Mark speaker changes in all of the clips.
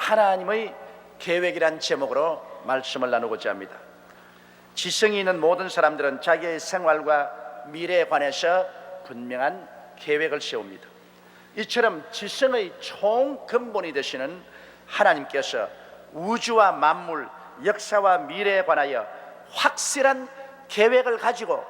Speaker 1: 하나님의 계획이란 제목으로 말씀을 나누고자 합니다. 지성이 있는 모든 사람들은 자기의 생활과 미래에 관해서 분명한 계획을 세웁니다. 이처럼 지성의 총근본이 되시는 하나님께서 우주와 만물, 역사와 미래에 관하여 확실한 계획을 가지고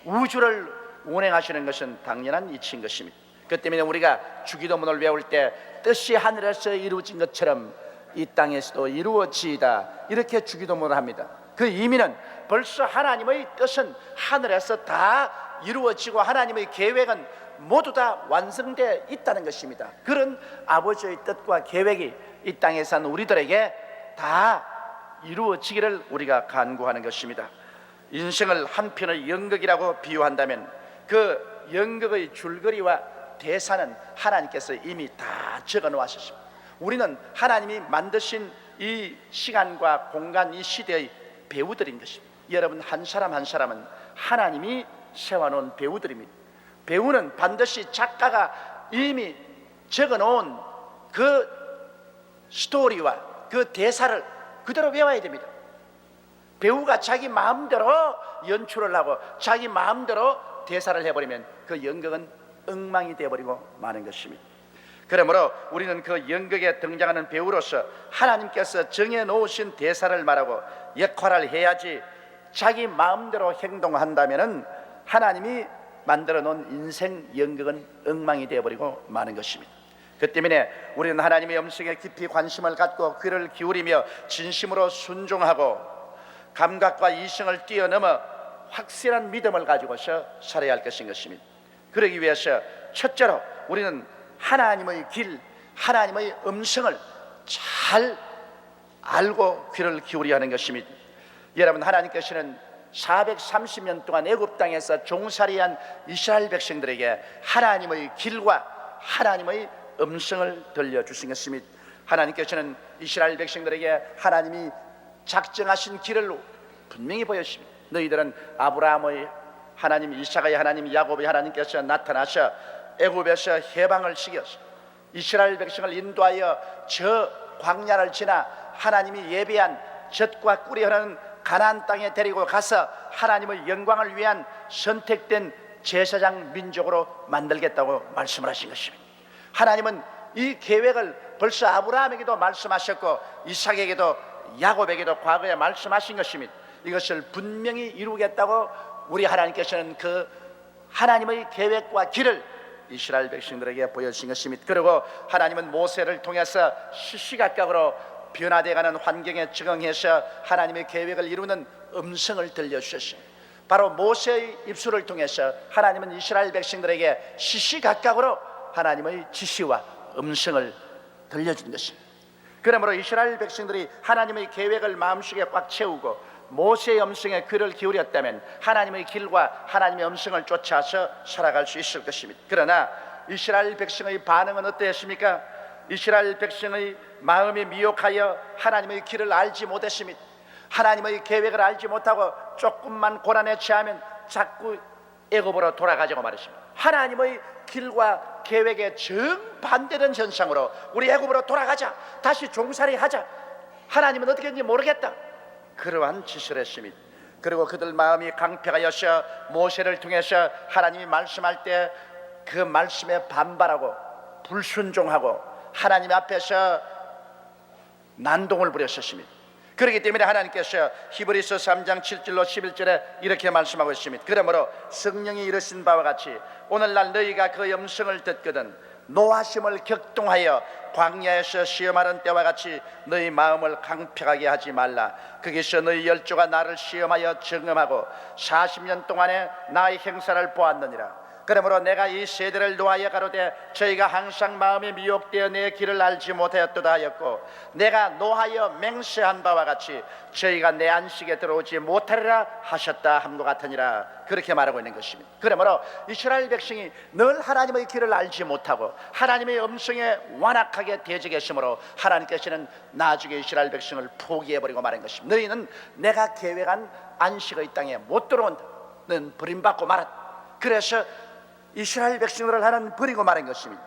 Speaker 1: 우주를 운행하시는 것은 당연한 이치인 것입니다. 그 때문에 우리가 주기도문을 외울 때 뜻이 하늘에서 이루어진 것처럼 이 땅에서도 이루어지이다, 이렇게 주기도문을 합니다. 그 의미는 벌써 하나님의 뜻은 하늘에서 다 이루어지고 하나님의 계획은 모두 다 완성되어 있다는 것입니다. 그런 아버지의 뜻과 계획이 이 땅에 사는 우리들에게 다 이루어지기를 우리가 간구하는 것입니다. 인생을 한편의 연극이라고 비유한다면 그 연극의 줄거리와 대사는 하나님께서 이미 다 적어 놓으셨습니다. 우리는 하나님이 만드신 이 시간과 공간, 이 시대의 배우들인 것입니다. 여러분, 한 사람 한 사람은 하나님이 세워놓은 배우들입니다. 배우는 반드시 작가가 이미 적어놓은 그 스토리와 그 대사를 그대로 외워야 됩니다. 배우가 자기 마음대로 연출을 하고 자기 마음대로 대사를 해버리면 그 연극은 엉망이 되어버리고 마는 것입니다. 그러므로 우리는 그 연극에 등장하는 배우로서 하나님께서 정해놓으신 대사를 말하고 역할을 해야지, 자기 마음대로 행동한다면 하나님이 만들어 놓은 인생 연극은 엉망이 되어버리고 마는 것입니다. 그 때문에 우리는 하나님의 음성에 깊이 관심을 갖고 귀를 기울이며 진심으로 순종하고 감각과 이성을 뛰어넘어 확실한 믿음을 가지고서 살아야 할 것인 것입니다. 그러기 위해서 첫째로 우리는 하나님의 길, 하나님의 음성을 잘 알고 귀를 기울여야 하는 것입니다. 여러분, 하나님께서는 430년 동안 애굽 땅에서 종살이한 이스라엘 백성들에게 하나님의 길과 하나님의 음성을 들려주신 것입니다. 하나님께서는 이스라엘 백성들에게 하나님이 작정하신 길을 분명히 보여주십니다. 너희들은 아브라함의 하나님, 이삭의 하나님, 야곱의 하나님께서 나타나셔 애굽에서 해방을 시켜서 이스라엘 백성을 인도하여 저 광야를 지나 하나님이 예비한 젖과 꿀이 흐르는 가나안 땅에 데리고 가서 하나님의 영광을 위한 선택된 제사장 민족으로 만들겠다고 말씀을 하신 것입니다. 하나님은 이 계획을 벌써 아브라함에게도 말씀하셨고 이삭에게도 야곱에게도 과거에 말씀하신 것입니다. 이것을 분명히 이루겠다고 우리 하나님께서는 그 하나님의 계획과 길을 이스라엘 백성들에게 보여주신 것입니다. 그리고 하나님은 모세를 통해서 시시각각으로 변화되어가는 환경에 적응해서 하나님의 계획을 이루는 음성을 들려주셨습니다. 바로 모세의 입술을 통해서 하나님은 이스라엘 백성들에게 시시각각으로 하나님의 지시와 음성을 들려준 것입니다. 그러므로 이스라엘 백성들이 하나님의 계획을 마음속에 꽉 채우고 모세의 음성에 귀를 기울였다면 하나님의 길과 하나님의 음성을 쫓아서 살아갈 수 있을 것입니다. 그러나 이스라엘 백성의 반응은 어떠했습니까? 이스라엘 백성의 마음이 미혹하여 하나님의 길을 알지 못했습니다. 하나님의 계획을 알지 못하고 조금만 고난에 처하면 자꾸 애굽으로 돌아가자고 말했습니다. 하나님의 길과 계획에 정반대된 현상으로 우리 애굽으로 돌아가자, 다시 종살이 하자, 하나님은 어떻게 했는지 모르겠다, 그러한 짓을 했습니다. 그리고 그들 마음이 강팍하여서 모세를 통해서 하나님이 말씀할 때 그 말씀에 반발하고 불순종하고 하나님 앞에서 난동을 부렸었습니다. 그렇기 때문에 하나님께서 히브리서 3장 7절로 11절에 이렇게 말씀하고 있습니다. 그러므로 성령이 이르신 바와 같이 오늘날 너희가 그 음성을 듣거든 노하심을 격동하여 광야에서 시험하는 때와 같이 너희 마음을 강팍하게 하지 말라. 거기서 너희 열조가 나를 시험하여 증험하고 40년 동안에 나의 행사를 보았느니라. 그러므로 내가 이 세대를 노하여 가로되 저희가 항상 마음이 미혹되어 내 길을 알지 못하였도다 하였고 내가 노하여 맹세한 바와 같이 저희가 내 안식에 들어오지 못하리라 하셨다 함과 같으니라. 그렇게 말하고 있는 것입니다. 그러므로 이스라엘 백성이 늘 하나님의 길을 알지 못하고 하나님의 음성에 완악하게 대적했으므로 하나님께서는 나중에 이스라엘 백성을 포기해버리고 말한 것입니다. 너희는 내가 계획한 안식의 땅에 못 들어온다. 너는 버림받고 말았다. 그래서 이스라엘 백성들을 하나님 버리고 말한 것입니다.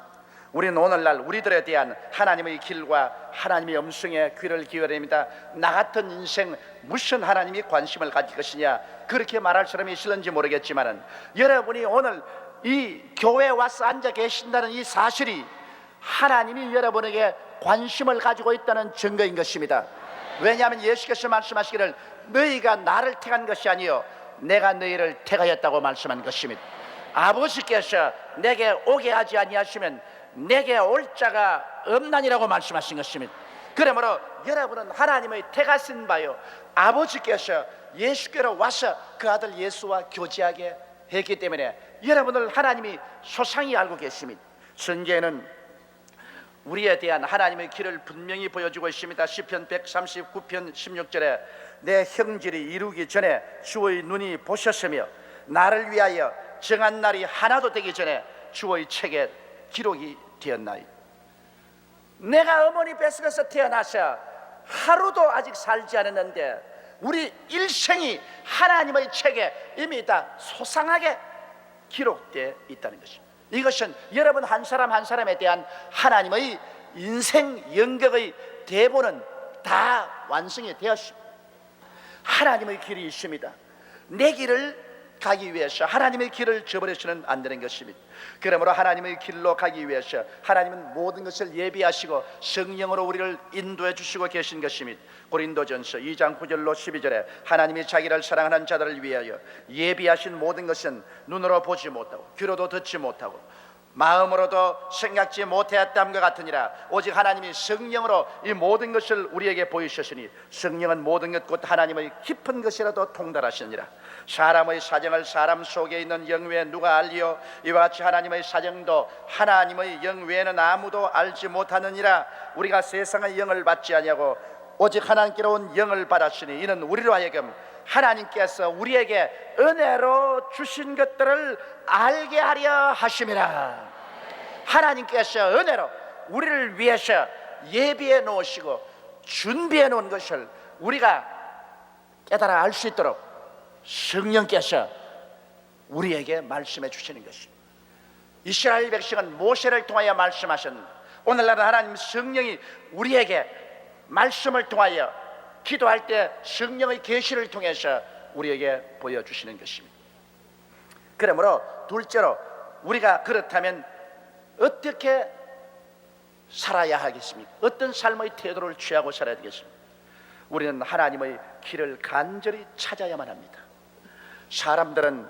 Speaker 1: 우리는 오늘날 우리들에 대한 하나님의 길과 하나님의 음성에 귀를 기울여야 됩니다. 나 같은 인생 무슨 하나님이 관심을 가질 것이냐, 그렇게 말할 사람이 있을는지 모르겠지만 여러분이 오늘 이 교회에 와서 앉아 계신다는 이 사실이 하나님이 여러분에게 관심을 가지고 있다는 증거인 것입니다. 왜냐하면 예수께서 말씀하시기를 너희가 나를 택한 것이 아니요 내가 너희를 택하였다고 말씀한 것입니다. 아버지께서 내게 오게 하지 아니하시면 내게 올 자가 없나니라고 말씀하신 것입니다. 그러므로 여러분은 하나님의 택하신 바요, 아버지께서 예수께로 와서 그 아들 예수와 교제하게 했기 때문에 여러분을 하나님이 소상히 알고 계십니다. 성경에는 우리에 대한 하나님의 길을 분명히 보여주고 있습니다. 시편 139편 16절에 내 형질이 이루기 전에 주의 눈이 보셨으며 나를 위하여 정한 날이 하나도 되기 전에 주의 책에 기록이 되었나이. 내가 어머니 뱃속에서 태어나서 하루도 아직 살지 않았는데 우리 일생이 하나님의 책에 이미 다 소상하게 기록되어 있다는 것입니다. 이것은 여러분 한 사람 한 사람에 대한 하나님의 인생 연극의 대본은 다 완성이 되었습니다. 하나님의 길이 있습니다. 내 길을 가기 위해서 하나님의 길을 저버려서는 안 되는 것입니다. 그러므로 하나님의 길로 가기 위해서 하나님은 모든 것을 예비하시고 성령으로 우리를 인도해 주시고 계신 것입니다. 고린도전서 2장 9절로 12절에 하나님이 자기를 사랑하는 자들을 위하여 예비하신 모든 것은 눈으로 보지 못하고 귀로도 듣지 못하고 마음으로도 생각지 못하였담과 같으니라. 오직 하나님이 성령으로 이 모든 것을 우리에게 보이셨으니 성령은 모든 것 곧 하나님의 깊은 것이라도 통달하시니라. 사람의 사정을 사람 속에 있는 영 외에 누가 알리요? 이와 같이 하나님의 사정도 하나님의 영 외에는 아무도 알지 못하느니라. 우리가 세상의 영을 받지 아니하고 오직 하나님께로 온 영을 받았으니 이는 우리로 하여금 하나님께서 우리에게 은혜로 주신 것들을 알게 하려 하심이라. 하나님께서 은혜로 우리를 위해서 예비해 놓으시고 준비해 놓은 것을 우리가 깨달아 알 수 있도록 성령께서 우리에게 말씀해 주시는 것입니다. 이스라엘 백성은 모세를 통하여 말씀하셨는데 오늘날은 하나님 성령이 우리에게 말씀을 통하여 기도할 때 성령의 계시를 통해서 우리에게 보여주시는 것입니다. 그러므로 둘째로 우리가 그렇다면 어떻게 살아야 하겠습니까? 어떤 삶의 태도를 취하고 살아야 되겠습니까? 우리는 하나님의 길을 간절히 찾아야만 합니다. 사람들은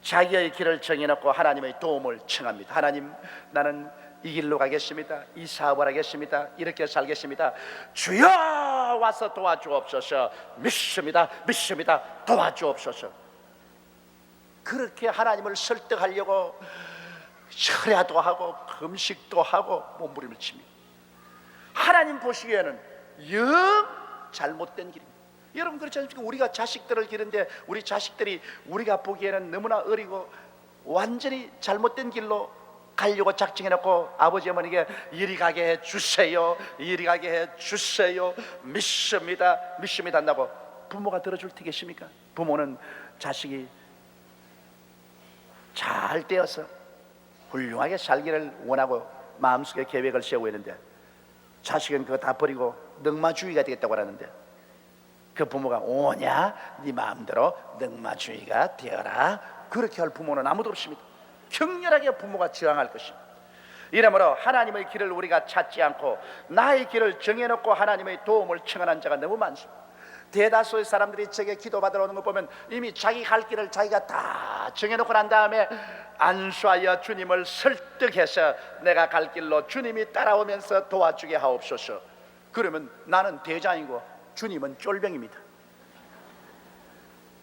Speaker 1: 자기의 길을 정해놓고 하나님의 도움을 청합니다. 하나님, 나는 이 길로 가겠습니다. 이 사업을 하겠습니다. 이렇게 살겠습니다. 주여 와서 도와주옵소서. 믿습니다. 믿습니다. 도와주옵소서. 그렇게 하나님을 설득하려고 철야도 하고 금식도 하고 몸부림을 칩니다. 하나님 보시기에는 영 잘못된 길입니다. 여러분 그렇지 않습니까? 우리가 자식들을 기르는데 우리 자식들이 우리가 보기에는 너무나 어리고 완전히 잘못된 길로 가려고 작정해놓고 아버지 어머니에게 이리 가게 해주세요, 이리 가게 해주세요, 믿습니다, 믿습니다 한다고 부모가 들어줄 테겠습니까? 부모는 자식이 잘 되어서 훌륭하게 살기를 원하고 마음속에 계획을 세우고 있는데 자식은 그거 다 버리고 넉마주의가 되겠다고 하는데 그 부모가 오냐? 네 마음대로 넉마주의가 되어라. 그렇게 할 부모는 아무도 없습니다. 격렬하게 부모가 저항할 것입니다. 이러므로 하나님의 길을 우리가 찾지 않고 나의 길을 정해놓고 하나님의 도움을 청하는 자가 너무 많습니다. 대다수의 사람들이 제게 기도받으러 오는 거 보면 이미 자기 갈 길을 자기가 다 정해놓고 난 다음에 안수하여 주님을 설득해서 내가 갈 길로 주님이 따라오면서 도와주게 하옵소서. 그러면 나는 대장이고 주님은 쫄병입니다.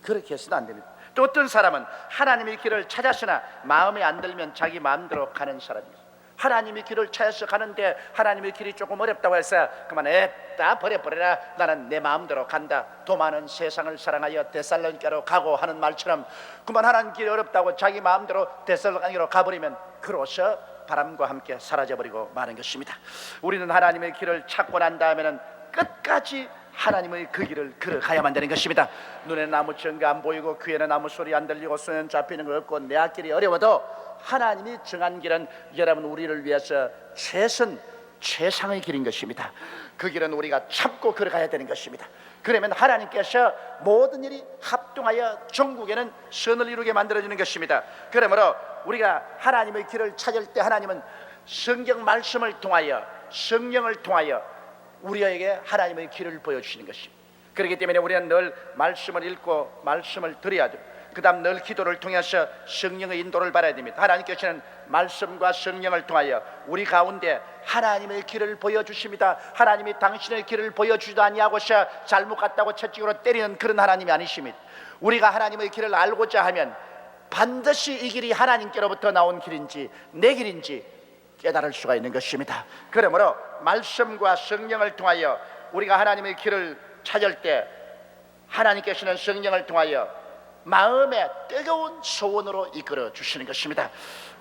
Speaker 1: 그렇게 해서는 안 됩니다. 또 어떤 사람은 하나님의 길을 찾았으나 마음에 안 들면 자기 마음대로 가는 사람입니다. 하나님의 길을 찾아서 가는데 하나님의 길이 조금 어렵다고 해서 그만 다 버려버려라, 나는 내 마음대로 간다, 도 많은 세상을 사랑하여 데살로니가로 가고 하는 말처럼 그만 하나님 길이 어렵다고 자기 마음대로 데살로니가로 가버리면 그로서 바람과 함께 사라져버리고 마는 것입니다. 우리는 하나님의 길을 찾고 난 다음에는 끝까지 하나님의 그 길을 걸어가야만 되는 것입니다. 눈에는 아무 증거 안 보이고 귀에는 아무 소리 안 들리고 손에는 잡히는 거 없고 내 앞길이 어려워도 하나님이 정한 길은 여러분 우리를 위해서 최상의 길인 것입니다. 그 길은 우리가 참고 걸어가야 되는 것입니다. 그러면 하나님께서 모든 일이 합동하여 전국에는 선을 이루게 만들어주는 것입니다. 그러므로 우리가 하나님의 길을 찾을 때 하나님은 성경 말씀을 통하여 성령을 통하여 우리에게 하나님의 길을 보여주시는 것입니다. 그렇기 때문에 우리는 늘 말씀을 읽고 말씀을 들어야 됩니다. 그 다음 늘 기도를 통해서 성령의 인도를 받아야 됩니다. 하나님께서는 말씀과 성령을 통하여 우리 가운데 하나님의 길을 보여주십니다. 하나님이 당신의 길을 보여주지도 아니하고서 잘못 갔다고 채찍으로 때리는 그런 하나님이 아니십니다. 우리가 하나님의 길을 알고자 하면 반드시 이 길이 하나님께로부터 나온 길인지 내 길인지 깨달을 수가 있는 것입니다. 그러므로 말씀과 성령을 통하여 우리가 하나님의 길을 찾을 때 하나님께서는 성령을 통하여 마음의 뜨거운 소원으로 이끌어 주시는 것입니다.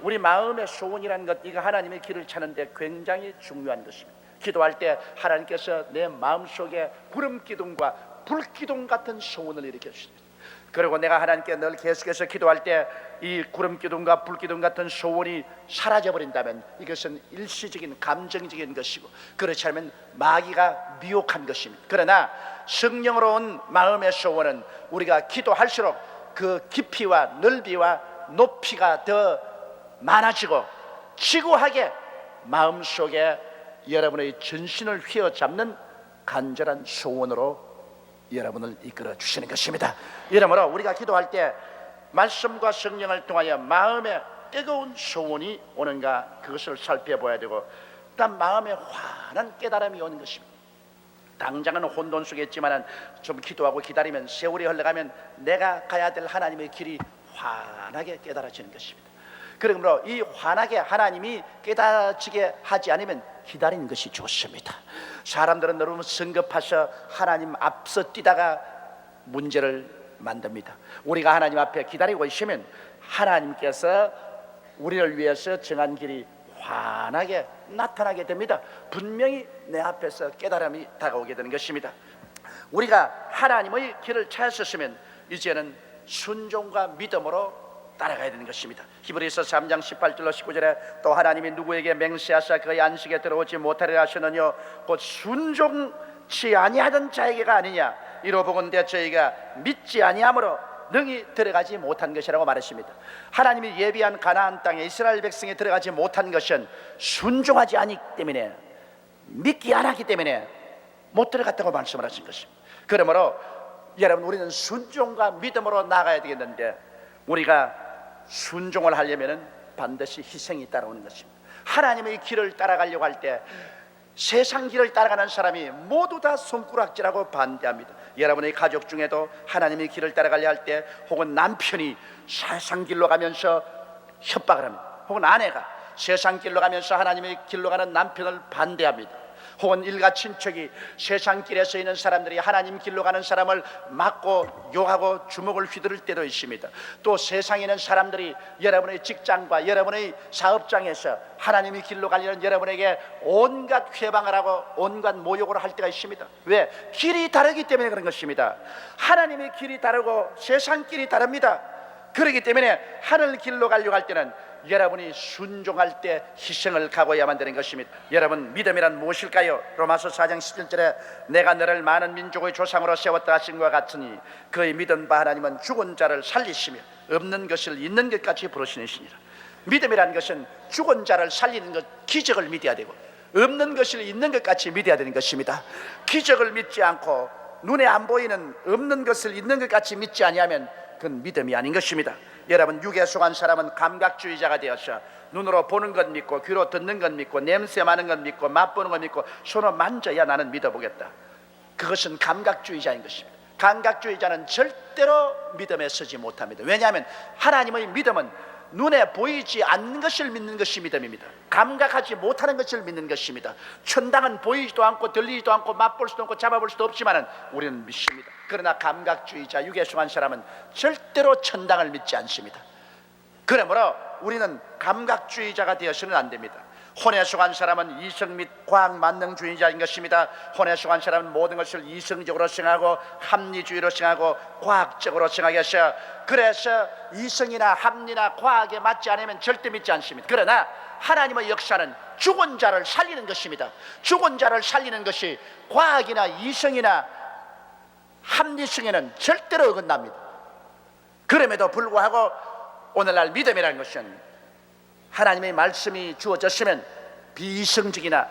Speaker 1: 우리 마음의 소원이라는 것, 이거 하나님의 길을 찾는데 굉장히 중요한 것입니다. 기도할 때 하나님께서 내 마음속에 구름 기둥과 불 기둥 같은 소원을 일으켜 주십니다. 그리고 내가 하나님께 늘 계속해서 기도할 때 이 구름 기둥과 불 기둥 같은 소원이 사라져 버린다면 이것은 일시적인 감정적인 것이고, 그렇지 않으면 마귀가 미혹한 것입니다. 그러나 성령으로 온 마음의 소원은 우리가 기도할수록 그 깊이와 넓이와 높이가 더 많아지고 지구하게 마음속에 여러분의 전신을 휘어잡는 간절한 소원으로 여러분을 이끌어 주시는 것입니다. 이러므로 우리가 기도할 때 말씀과 성령을 통하여 마음에 뜨거운 소원이 오는가 그것을 살펴봐야 되고, 일단 마음에 환한 깨달음이 오는 것입니다. 당장은 혼돈 속에 있지만 좀 기도하고 기다리면 세월이 흘러가면 내가 가야 될 하나님의 길이 환하게 깨달아지는 것입니다. 그러므로 이 환하게 하나님이 깨달아지게 하지 않으면 기다리는 것이 좋습니다. 사람들은 너무 성급해서 하나님 앞서 뛰다가 문제를 만듭니다. 우리가 하나님 앞에 기다리고 있으면 하나님께서 우리를 위해서 정한 길이 환하게 나타나게 됩니다. 분명히 내 앞에서 깨달음이 다가오게 되는 것입니다. 우리가 하나님의 길을 찾았으면 이제는 순종과 믿음으로 따라가야 되는 것입니다. 히브리서 3장 18절로 19절에 또 하나님이 누구에게 맹세하사 그의 안식에 들어오지 못하리라 하시느뇨 곧 순종치 아니하던 자에게가 아니냐 이로 보건대 저희가 믿지 아니함으로 능히 들어가지 못한 것이라고 말했습니다. 하나님이 예비한 가나안 땅에 이스라엘 백성이 들어가지 못한 것은 순종하지 않기 때문에, 믿기 안 하기 때문에 못 들어갔다고 말씀을 하신 것입니다. 그러므로 여러분 우리는 순종과 믿음으로 나가야 되겠는데, 우리가 순종을 하려면 반드시 희생이 따라오는 것입니다. 하나님의 길을 따라가려고 할 때 세상 길을 따라가는 사람이 모두 다 손가락질하고 반대합니다. 여러분의 가족 중에도 하나님의 길을 따라가려 할 때 혹은 남편이 세상 길로 가면서 협박을 합니다. 혹은 아내가 세상 길로 가면서 하나님의 길로 가는 남편을 반대합니다. 혹은 일가 친척이 세상 길에 서 있는 사람들이 하나님 길로 가는 사람을 맞고 욕하고 주먹을 휘두를 때도 있습니다. 또 세상에 있는 사람들이 여러분의 직장과 여러분의 사업장에서 하나님의 길로 가려는 여러분에게 온갖 회방을 하고 온갖 모욕을 할 때가 있습니다. 왜? 길이 다르기 때문에 그런 것입니다. 하나님의 길이 다르고 세상 길이 다릅니다. 그렇기 때문에 하늘 길로 가려고 할 때는 여러분이 순종할 때 희생을 각오해야만 되는 것입니다. 여러분, 믿음이란 무엇일까요? 로마서 4장 17절에 내가 너를 많은 민족의 조상으로 세웠다 하신 것 같으니 그의 믿은 바 하나님은 죽은 자를 살리시며 없는 것을 있는 것까지 부르시느시니라. 믿음이란 것은 죽은 자를 살리는 것, 기적을 믿어야 되고 없는 것을 있는 것까지 믿어야 되는 것입니다. 기적을 믿지 않고 눈에 안 보이는 없는 것을 있는 것까지 믿지 아니하면 그건 믿음이 아닌 것입니다. 여러분, 육에 속한 사람은 감각주의자가 되어서 눈으로 보는 것 믿고 귀로 듣는 것 믿고 냄새 맡는 것 믿고 맛보는 것 믿고 손으로 만져야 나는 믿어보겠다. 그것은 감각주의자인 것입니다. 감각주의자는 절대로 믿음에 서지 못합니다. 왜냐하면 하나님의 믿음은 눈에 보이지 않는 것을 믿는 것이 믿음입니다. 감각하지 못하는 것을 믿는 것입니다. 천당은 보이지도 않고 들리지도 않고 맛볼 수도 없고 잡아볼 수도 없지만 우리는 믿습니다. 그러나 감각주의자, 육에 속한 사람은 절대로 천당을 믿지 않습니다. 그러므로 우리는 감각주의자가 되어서는 안 됩니다. 혼에 속한 사람은 이성 및 과학 만능주의자인 것입니다. 혼에 속한 사람은 모든 것을 이성적으로 생각하고 합리주의로 생각하고 과학적으로 생각해서, 그래서 이성이나 합리나 과학에 맞지 않으면 절대 믿지 않습니다. 그러나 하나님의 역사는 죽은 자를 살리는 것입니다. 죽은 자를 살리는 것이 과학이나 이성이나 합리성에는 절대로 어긋납니다. 그럼에도 불구하고 오늘날 믿음이라는 것은 하나님의 말씀이 주어졌으면 비이성적이나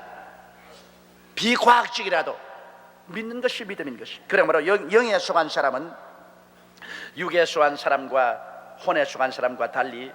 Speaker 1: 비과학적이라도 믿는 것이 믿음인 것이. 그러므로 영에 속한 사람은 육에 속한 사람과 혼에 속한 사람과 달리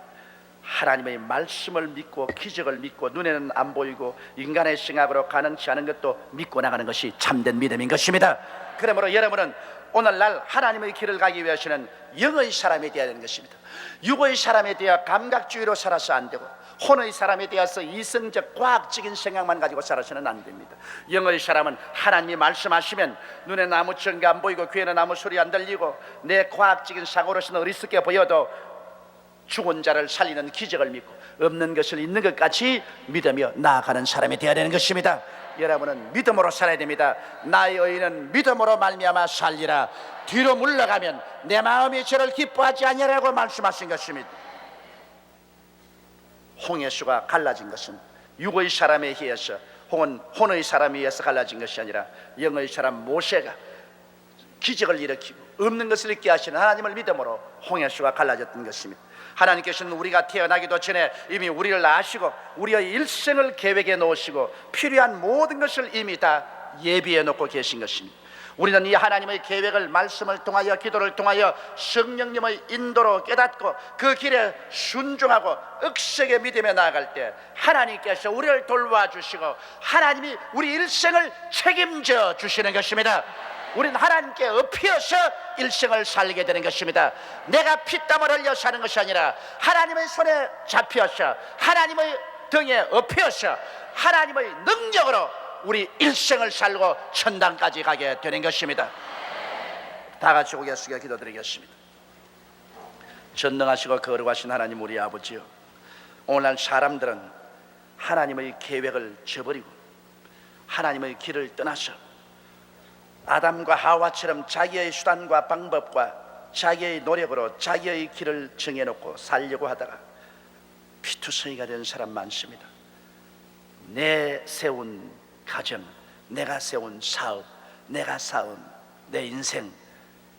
Speaker 1: 하나님의 말씀을 믿고 기적을 믿고 눈에는 안 보이고 인간의 생각으로 가능치 않은 것도 믿고 나가는 것이 참된 믿음인 것입니다. 그러므로 여러분은 오늘날 하나님의 길을 가기 위해서는 영의 사람이 되어야 하는 것입니다. 육의 사람에 대해 감각주의로 살아서 안 되고 혼의 사람에 대해서 이성적 과학적인 생각만 가지고 살아서는 안 됩니다. 영의 사람은 하나님이 말씀하시면 눈에는 아무 증거 안 보이고 귀에는 아무 소리 안 들리고 내 과학적인 사고로서는 어리석게 보여도 죽은 자를 살리는 기적을 믿고 없는 것을 있는 것 같이 믿으며 나아가는 사람이 되어야 되는 것입니다. 여러분은 믿음으로 살아야 됩니다. 나의 의인은 믿음으로 말미암아 살리라. 뒤로 물러가면 내 마음이 저를 기뻐하지 아니하라고 말씀하신 것입니다. 홍해 수가 갈라진 것은 육의 사람에 의해서 혹은 혼의 사람에 의해서 갈라진 것이 아니라 영의 사람 모세가 기적을 일으키고 없는 것을 있게 하시는 하나님을 믿음으로 홍해 수가 갈라졌던 것입니다. 하나님께서는 우리가 태어나기도 전에 이미 우리를 아시고 우리의 일생을 계획해 놓으시고 필요한 모든 것을 이미 다 예비해 놓고 계신 것입니다. 우리는 이 하나님의 계획을 말씀을 통하여 기도를 통하여 성령님의 인도로 깨닫고 그 길에 순종하고 억세게 믿으며 나아갈 때 하나님께서 우리를 돌봐주시고 하나님이 우리 일생을 책임져 주시는 것입니다. 우리는 하나님께 엎혀서 일생을 살게 되는 것입니다. 내가 피땀을 흘려 사는 것이 아니라 하나님의 손에 잡혀서 하나님의 등에 엎혀서 하나님의 능력으로 우리 일생을 살고 천당까지 가게 되는 것입니다. 다 같이 고개 숙여 기도드리겠습니다. 전능하시고 거룩하신 하나님 우리 아버지요, 오늘날 사람들은 하나님의 계획을 저버리고 하나님의 길을 떠나서 아담과 하와처럼 자기의 수단과 방법과 자기의 노력으로 자기의 길을 정해놓고 살려고 하다가 피투성이가 된 사람 많습니다. 내 세운 가정, 내가 세운 사업, 내가 쌓은 내 인생,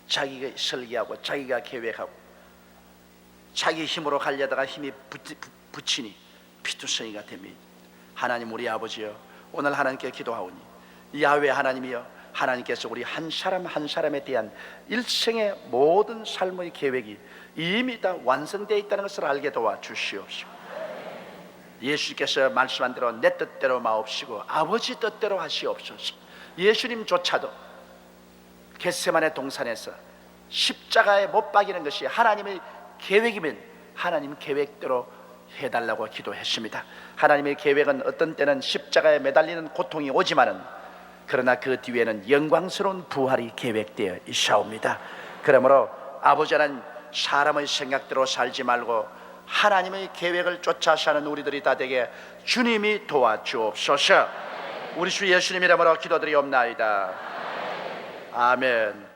Speaker 1: 자기가 설계하고 자기가 계획하고 자기 힘으로 가려다가 힘이 붙이니 피투성이가 됩니다. 하나님 우리 아버지여, 오늘 하나님께 기도하오니 야훼 하나님이여, 하나님께서 우리 한 사람 한 사람에 대한 일생의 모든 삶의 계획이 이미 다 완성되어 있다는 것을 알게 도와주시옵시고, 예수님께서 말씀한 대로 내 뜻대로 마옵시고 아버지 뜻대로 하시옵소서. 예수님조차도 겟세마네 동산에서 십자가에 못 박이는 것이 하나님의 계획이면 하나님 계획대로 해달라고 기도했습니다. 하나님의 계획은 어떤 때는 십자가에 매달리는 고통이 오지만은 그러나 그 뒤에는 영광스러운 부활이 계획되어 있사옵니다. 그러므로 아버지 하나님, 사람의 생각대로 살지 말고 하나님의 계획을 쫓아 사는 우리들이 다 되게 주님이 도와주옵소서. 우리 주 예수님 이름으로 기도드리옵나이다. 아멘.